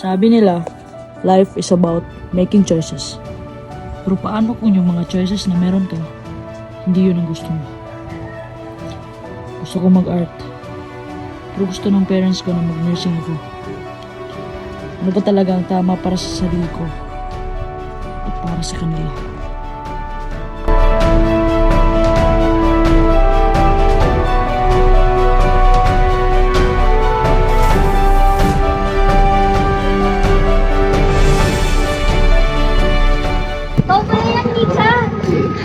Sabi nila, life is about making choices. Pero paano kung yung mga choices na meron ka, hindi yun ang gusto mo? Gusto ko mag-art. Pero gusto ng parents ko na mag-nursing ako. Ano ba talaga ang tama para sa sarili ko at para sa kanila? Ikaw pala yan, Nika.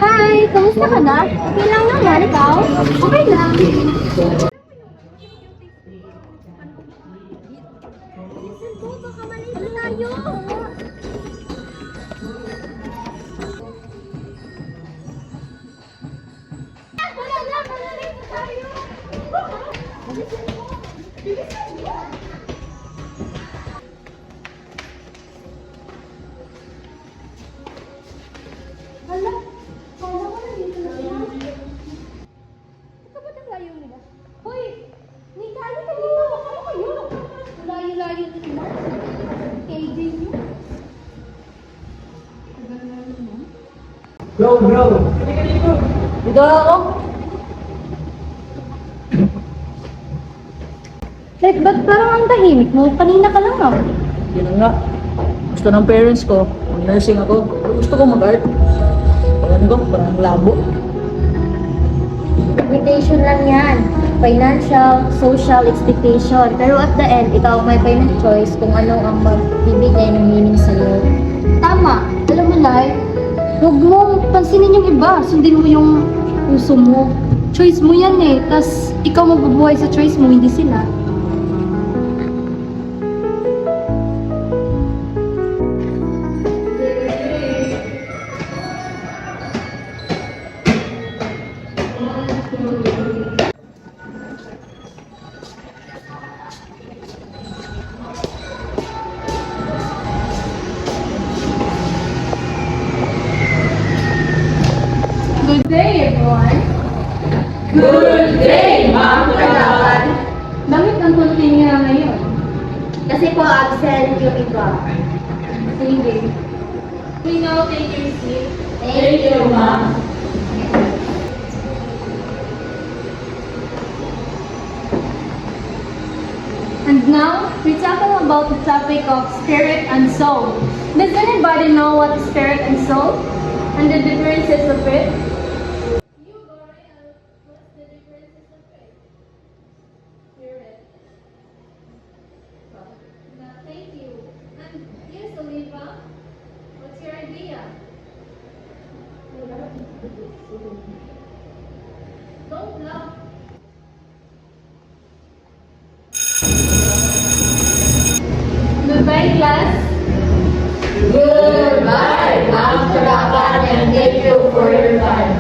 Hi! Kamusta ka na? Okay lang naman, ikaw? Okay lang. Baka mali tayo. Wala na, mali tayo. Hala, kala ko nandito na siya. Ito ba naglayo nila? Hoy, Nika, ano ka dito? Ano kayo? Layo-layo na sila. KJ niyo. Tagal-layo mo. Bro! Dito ako! Like, ba't parang ang tahimik mo? Kanina ka lang ah. Yun nga. Gusto ng parents ko, mag-nursing ako. Pero gusto ko mag-art. Parang ko, parang labo. Expectation lang yan. Financial, social expectation. Pero at the end, ikaw may final choice kung ano ang magbibigay ng meaning sa'yo. Tama. Alam mo, Lai, huwag mo pansinin yung iba. Sundin mo yung puso mo. Choice mo yan eh. Tapos ikaw mabubuhay sa choice mo, hindi sila. Good day, everyone! Good day, Ma'am Kalaban! Bakit ang kunti niya ngayon? Kasi po absent yung iba. Sige. We now take your seat. Thank you, Ma'am. And now, we're talking about the topic of spirit and soul. Does anybody know what is spirit and soul? And the differences of it? Thank you. And yes, Oliva, what's your idea? Don't laugh. Goodbye, class. Goodbye, Ma'am Kalaban, and thank you for your time.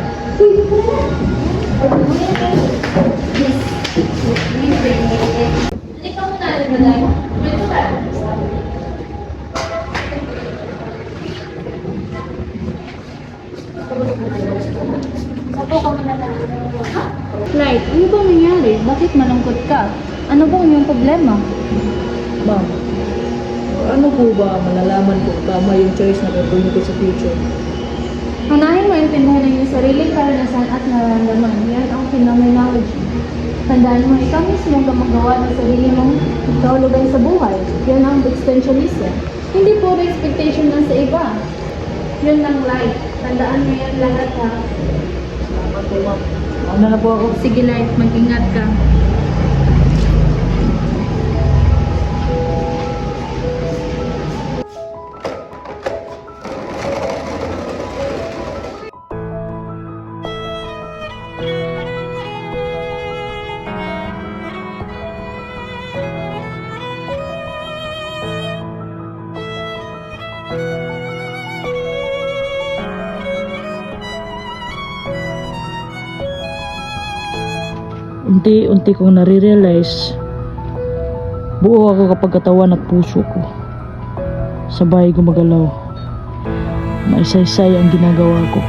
Ikaw muna, Alibay. Dito ka. Sapo ka muna lang. Light, ano bang nangyari? Bakit malungkot ka? Ano bang iyong problema? Ma'am, ano po ba malalaman ko tama yung choice na gagawin ko sa future? Unahin mo intindihan ang iyong sariling karanasan at nararamdaman. Yan ang phenomenology. Tandaan mo, ikaw mismo ang gumagawa ng sarili mong kahulugan sa buhay. Yan ang existentialism. Hindi puro expectation lang sa iba. Yun lang life. Tandaan mo yan lahat ha. Salamat po, ma'am. Ano na po ako? Sige life, mag-ingat ka. Unti-unti kong nare-realize buo ako kapag katawan at puso ko sabay gumagalaw. Maisaysay ang ginagawa ko.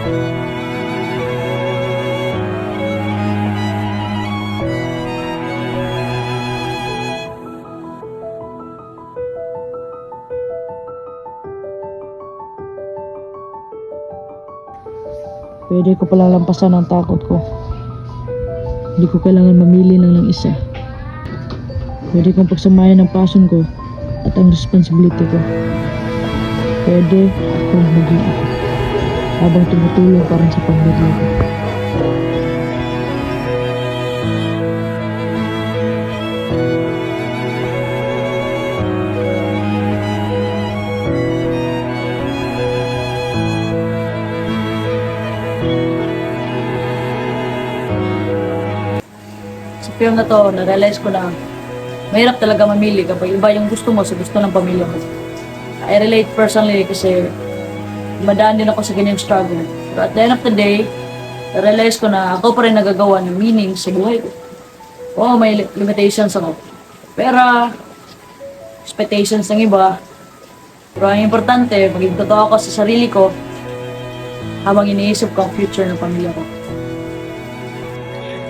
Pwede ko palang lampasan ang takot ko. Hindi ko kailangan mamili lang ng isa. Pwede kong pagsamahin ang passion ko at ang responsibility ko. Pwede akong maging ako habang tumutulong para sa pamilya ko. Sa film na to, na-realize ko na mahirap talaga mamili kapag iba yung gusto mo sa gusto ng pamilya mo. I relate personally kasi madaan din ako sa ganyang struggle. But at the end of the day, na-realize ko na ako pa rin nagagawa ng meaning sa buhay ko. Oo, may limitations ako. Pero, expectations ng iba. Pero ang importante, maging totoo ako sa sarili ko habang iniisip ko ang future ng pamilya ko.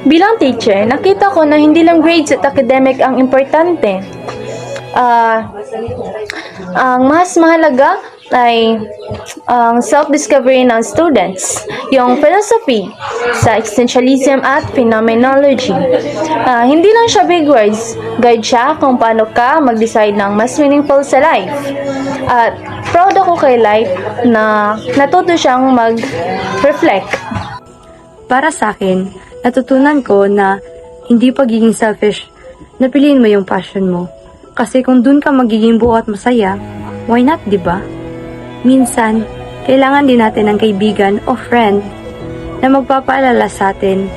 Bilang teacher, nakita ko na hindi lang grades at academic ang importante. Ang mas mahalaga ay ang self-discovery ng students, yung philosophy sa existentialism at phenomenology. Hindi lang siya big words, guide siya kung paano ka mag-decide ng mas meaningful sa life. At proud ako kay Life na natuto siyang mag-reflect. Para sa akin, natutunan ko na hindi pagiging selfish, napiliin mo yung passion mo. Kasi kung dun ka magiging buo at masaya, why not, di ba? Minsan, kailangan din natin ng kaibigan o friend na magpapaalala sa atin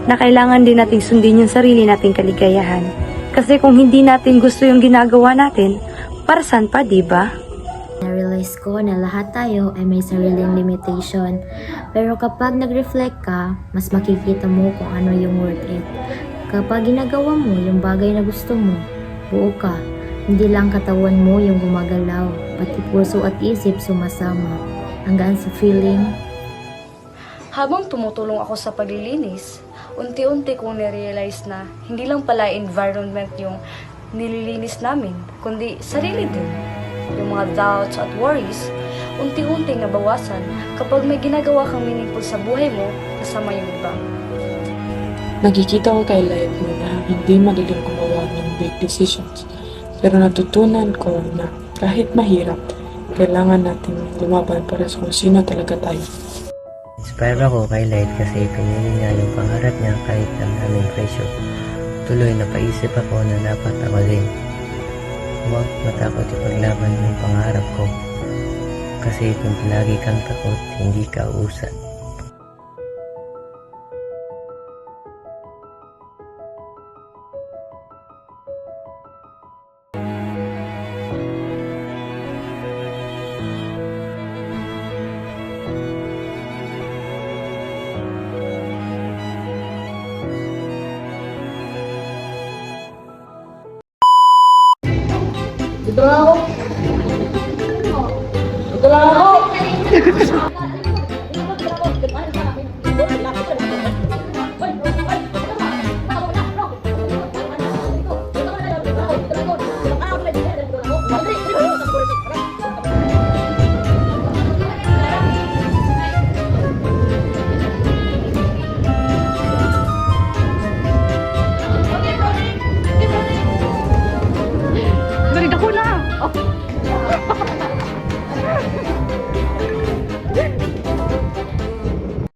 na kailangan din nating sundin yung sarili nating kaligayahan. Kasi kung hindi natin gusto yung ginagawa natin, para saan pa, di ba? Na-realize ko na lahat tayo ay may sariling limitation. Pero kapag nag-reflect ka, mas makikita mo kung ano yung worth it. Kapag ginagawa mo yung bagay na gusto mo, buo ka. Hindi lang katawan mo yung gumagalaw, pati puso at isip sumasama. Hanggang sa feeling. Habang tumutulong ako sa paglilinis, unti-unti kong narealize na hindi lang pala environment yung nililinis namin, kundi sarili din. Yung mga doubts at worries, unti-unti nabawasan kapag may ginagawa kang meaningful sa buhay mo kasama yung iba. Nakikita ko kay Life mo na hindi madaling gumawa ng big decisions. Pero natutunan ko na kahit mahirap, kailangan natin lumaban para sa kung sino talaga tayo. Inspire ako kay Light kasi pinili niya yung pangarap niya kahit ang daming presyo. Tuloy napaisip ako na dapat ako din. Huwag matakot ipaglaban yung pangarap ko. Kasi kung palagi kang takot, hindi ka usad. Ito lang ako!